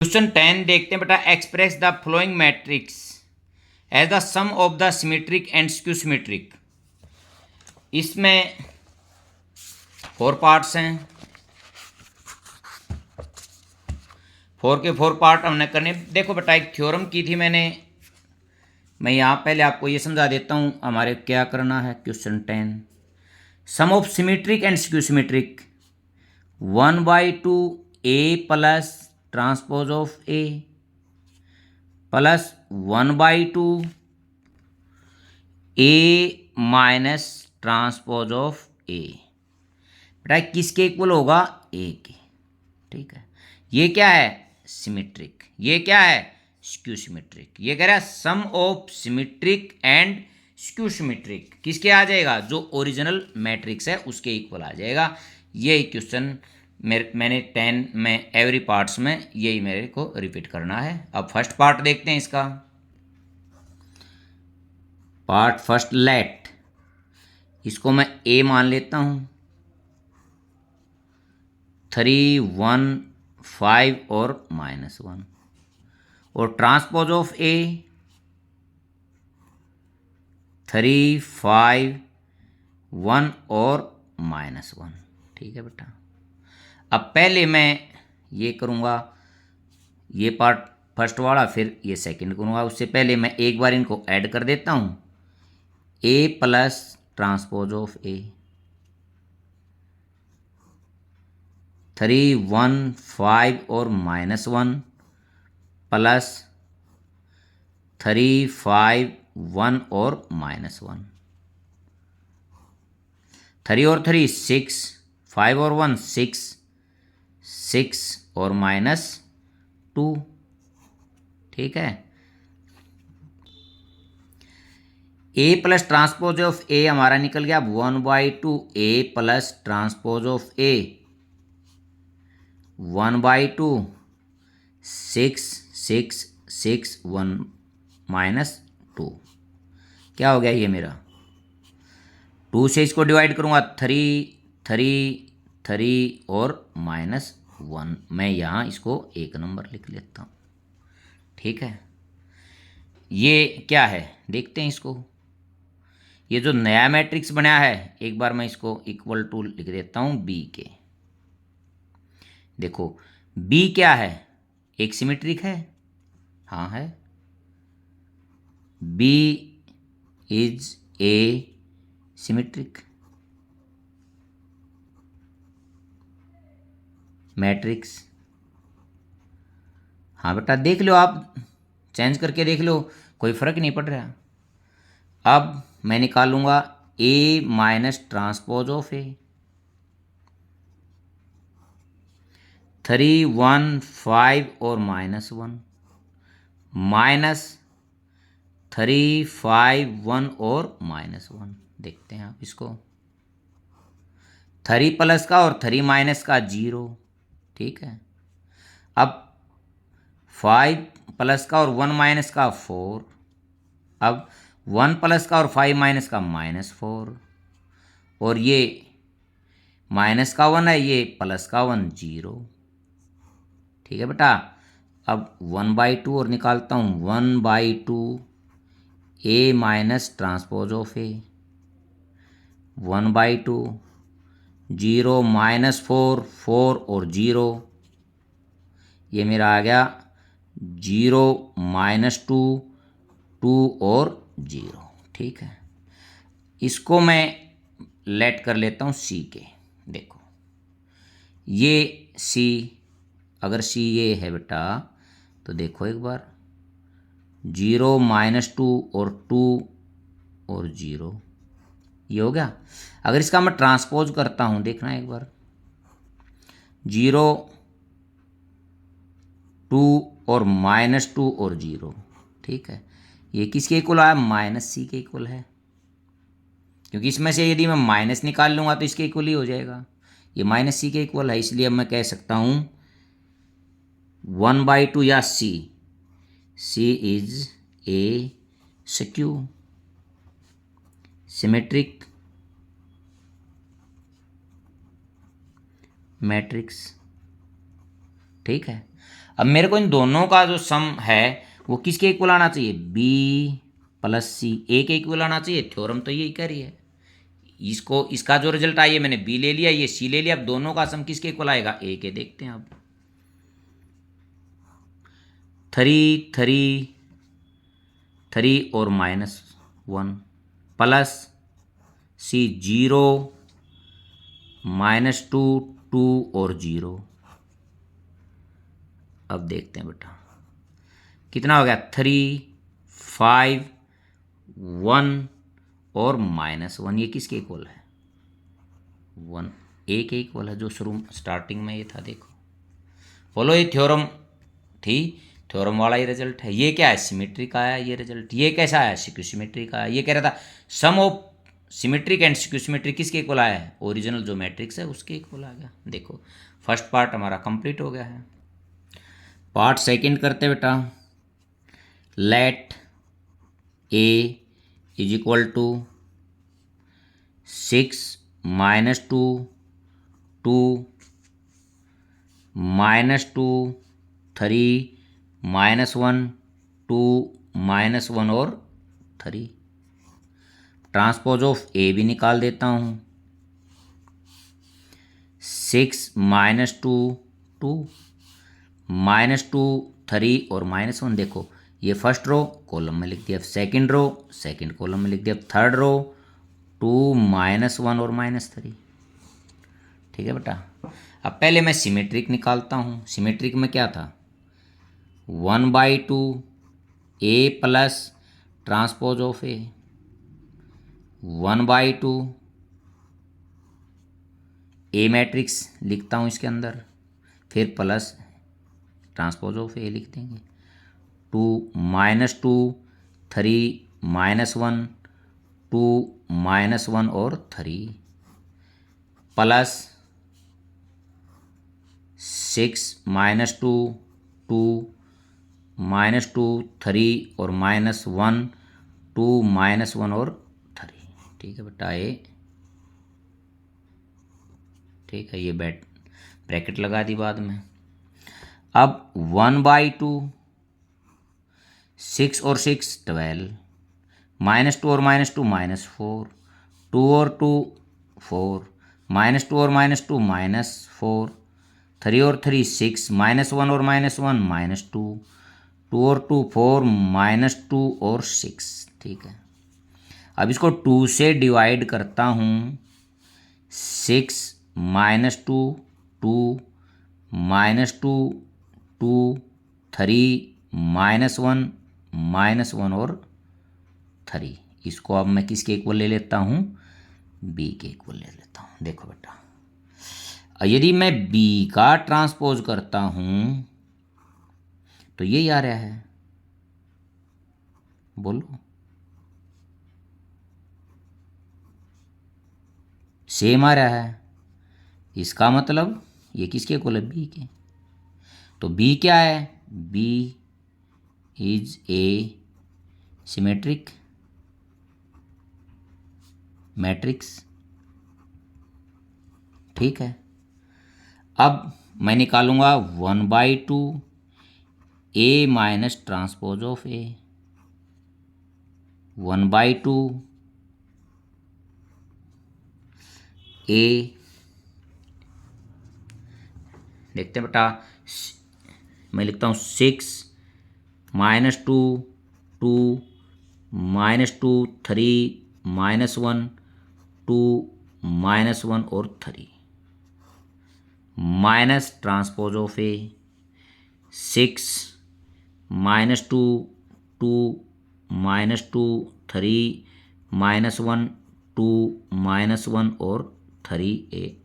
Question 10 देखते हैं बेटा। Express the flowing matrix as the sum of the symmetric and skew symmetric. इसमें 4 parts हैं, 4 के 4 पार्ट हमने करने। देखो बेटा, एक थ्योरम की थी मैंने, मैं यहाँ पहले आपको ये समझा देता हूँ हमारे क्या करना है। Question 10, sum of symmetric and skew symmetric 1/2 a plus transpose of a plus 1/2 a minus transpose of a। बेटा किसके इक्वल होगा? a के। ठीक है, ये क्या है? सिमेट्रिक। ये क्या है? Skew symmetric. ये कह रहा है sum of symmetric and skew symmetric किसके आ जाएगा? जो ओरिजिनल मैट्रिक्स है उसके इक्वल आ जाएगा। यही क्वेश्चन मैंने 10 में एवरी पार्ट्स में यही मेरे को रिपीट करना है। अब फर्स्ट पार्ट देखते हैं इसका। पार्ट फर्स्ट, लेट, इसको मैं a मान लेता हूँ। 3, 1, 5 और -1, और ट्रांसपोज ऑफ a 3, 5, 1 और -1। ठीक है बेटा, अब पहले मैं ये करूँगा, ये पार्ट फर्स्ट वाला, फिर ये सेकंड करूँगा। उससे पहले मैं एक बार इनको ऐड कर देता हूँ। a plus transpose of a 3, 1, 5 और -1 प्लस 3, 5, 1 और -1। 3 और 3 6, 5 और 1 6, 6 और -2। ठीक है, a plus transpose of a हमारा निकल गया 1/2 a plus transpose of a 1/2 6, 6, 6, 1 -2। क्या हो गया ये मेरा? 2 से इसको डिवाइड करूँगा 3, 3, 3 और -1। मैं यहाँ इसको एक नंबर लिख लेता हूँ। ठीक है, ये क्या है देखते हैं इसको। ये जो नया मैट्रिक्स बनाया है, एक बार मैं इसको इक्वल टू लिख देता हूँ b के। देखो b क्या है? एक सिमेट्रिक है। हाँ है, b is a symmetric matrix. हाँ बेटा, देख लो आप, चेंज करके देख लो, कोई फर्क नहीं पड़ रहा। अब मैं निकालूंगा a minus transpose of a 3, 1, 5 और -1 माइनस 3, 5, 1 और -1। देखते हैं आप इसको, 3 प्लस का और 3 माइनस का 0। ठीक है, अब 5 प्लस का और 1 माइनस का 4। अब 1 प्लस का और 5 माइनस का -4, और ये माइनस का 1 है, ये प्लस का 1 0। ठीक है बेटा, अब 1/2 और निकालता हूँ 1/2 a minus transpose of a 1/2 0 -4, 4 और 0, ये मेरा आ गया 0 -2, 2 और 0। ठीक है, इसको मैं लेट कर लेता हूँ c के। देखो ये c, अगर c ये है बेटा, तो देखो एक बार 0 -2 और 2 और 0, ये हो गया। अगर इसका मैं ट्रांसपोज करता हूँ, देखना एक बार, 0, 2 और -2 और 0। ठीक है, ये किसके इक्वल आया? -c के इक्वल है, क्योंकि इसमें से यदि मैं माइनस निकाल लूँगा तो इसके इक्वल ही हो जाएगा। ये -c के इक्वल है, इसलिए अब मैं कह सकता हूँ 1/2 या c is a skew symmetric matrix. ठीक है, अब मेरे को इन दोनों का जो सम है वो किसके इक्वल आना चाहिए, बी प्लस सी, ए के इक्वल आना चाहिए। थ्योरम तो यही कह रही है। इसको इसका जो रिजल्ट आई है मैंने बी ले लिया, ये सी ले लिया, अब दोनों का सम किसके इक्वल आएगा, ए के। देखते हैं अब 3 और -1 प्लस सी 0 -2 2 और 0। अब देखते हैं बेटा कितना हो गया, 3 5 1 और -1, ये किसके इक्वल है, 1 ए के इक्वल है, जो शुरू स्टार्टिंग में ये था। देखो बोलो ये थ्योरम थी, थ्योरम वाला ही रिजल्ट है। ये क्या है, सिमेट्री का आया ये रिजल्ट। ये कैसा है, सिक्योसिमेट्री का है। ये कह रहा था सम ऑफ सिमेट्रिक एंड सिक्योसिमेट्री किसके इक्वल आया है, ओरिजिनल जो मैट्रिक्स है उसके इक्वल आ गया। देखो फर्स्ट पार्ट हमारा कंप्लीट हो गया है। पार्ट सेकंड करते बेटा, let A is equal to 6 -2 2 -2 3 -1 2 -1 और 3। ट्रांसपोज ऑफ ए भी निकाल देता हूँ, 6 -2 2 -2 3 और -1। देखो ये फर्स्ट रो कॉलम में लिख दिया, सेकंड रो सेकंड कॉलम में लिख दिया, थर्ड रो 2 -1 और -3। ठीक है बेटा। अब पहले मैं सिमेट्रिक निकालता हूँ। सिमेट्रिक में क्या था, 1/2 A plus transpose of A, 1/2 A matrix लिखता हूँ इसके अंदर, फिर प्लस ट्रांसपोज ऑफ ए लिख देंगे, 2 -2 3 -1 2 -1 और 3 प्लस 6 -2 2 -2 3 और -1 2 -1 और 3। ठीक है बेटा ये, ठीक है, ये ब्रैकेट लगा दी बाद में। अब 1/2 6 और 6 12, -2 और -2 -4, 2 और 2 4, -2 और -2 -4, 3 और 3 6, -1 और -1 -2, 2 और 2 4, -2 और 6। ठीक है, अब इसको 2 से डिवाइड करता हूँ, 6 -2 2 -2 2 3 -1 और 3। इसको अब मैं किसके इक्वल ले लेता हूँ, बी के इक्वल ले लेता हूँ। देखो बेटा यदि मैं बी का ट्रांसपोज करता हूँ तो ये आ रहा है, बोलो सेम आ रहा है। इसका मतलब ये किसके इक्वल है, बी के। तो बी क्या है, B is a symmetric matrix. ठीक है, अब मैं निकालूंगा 1/2 A minus transpose of A, 1/2 A. देखते हैं बेटा, मैं लिखता हूँ 6 -2 2 -2 3 -1 2 -1 और 3 माइनस ट्रांसपोज ऑफ ए, 6 -2 2 -2 3 -1 2 -1 और 3 ए।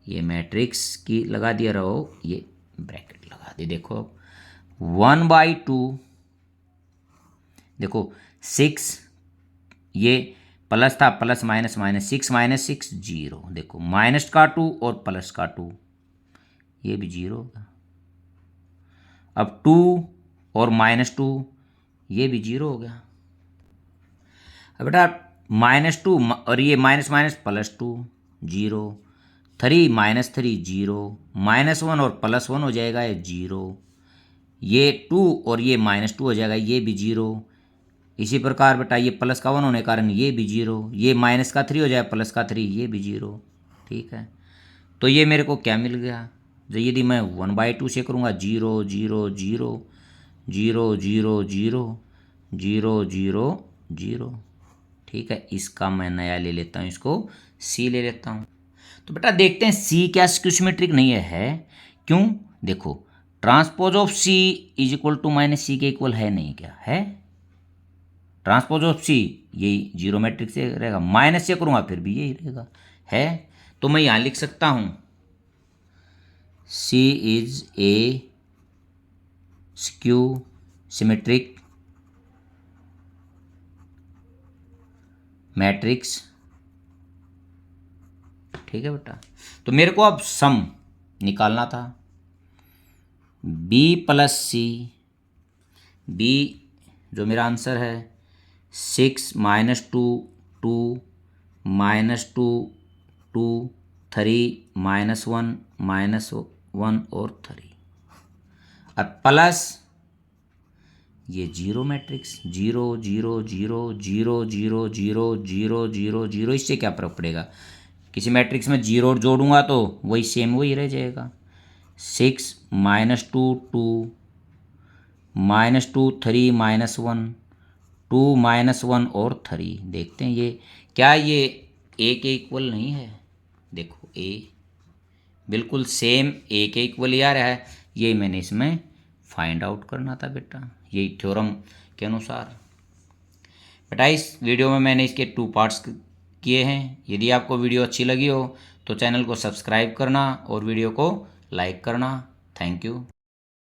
ये मैट्रिक्स की लगा दिया रहो, ये ब्रैकेट लगा दी। देखो 1/2, देखो 6, ये प्लस था, प्लस माइनस माइनस, 6 -6 0। देखो माइनस का 2 और प्लस का 2, ये भी 0 होगा। अब 2 और -2, ये भी 0 हो गया। अब बेटा -2 और ये माइनस माइनस +2 0, 3 माइनस 3 जीरो, -1 और +1 हो जाएगा ये जीरो, ये 2 और ये -2 हो जाएगा ये भी जीरो। इसी प्रकार बेटा ये प्लस का 1 होने के कारण ये भी जीरो, ये माइनस का 3 हो जाए प्लस का 3 ये भी जीरो। ठीक है, तो ये मेरे को क्या मिल गया, जो यदि मैं 1/2 से करूँगा 0 0 0 0 0 0 0 0 0। ठीक है, इसका मैं नया ले लेता हूँ, इसको सी ले लेता हूँ। तो बेटा देखते हैं सी क्या स्क्यू सिमेट्रिक नहीं है क्यों? देखो transpose of C is equal to minus C के इक्वल है नहीं, क्या है? ट्रांसपोज ऑफ सी यही जीरो मैट्रिक्स से रहेगा, माइनस से करूँगा फिर भी यही रहेगा, है। तो मैं यहाँ लिख सकता हूँ C is a skew symmetric matrix. ठीक है बेटा, तो मेरे को अब सम निकालना था, बी प्लस सी, बी जो मेरा आंसर है 6 -2 2 -2 2 3 -1 और 3, अब प्लस ये जीरो मैट्रिक्स 0 0 0 0 0 0 0 0 0, इससे क्या फर्क पड़ेगा? किसी मैट्रिक्स में जीरो जोड़ूंगा तो वही सेम वही रह जाएगा। 6 -2 2 -2 3 -1 2 -1 और 3। देखते हैं ये क्या ये ए के इक्वल नहीं है? देखो ए बिल्कुल सेम ए के इक्वल ही आ रहा है, यही मैंने इसमें फाइंड आउट करना था बेटा, यही थ्योरम के अनुसार। बेटा इस वीडियो में मैंने इसके 2 पार्ट्स किए हैं। यदि आपको वीडियो अच्छी लगी हो तो चैनल को सब्सक्राइब करना और वीडियो को लाइक करना। Thank you.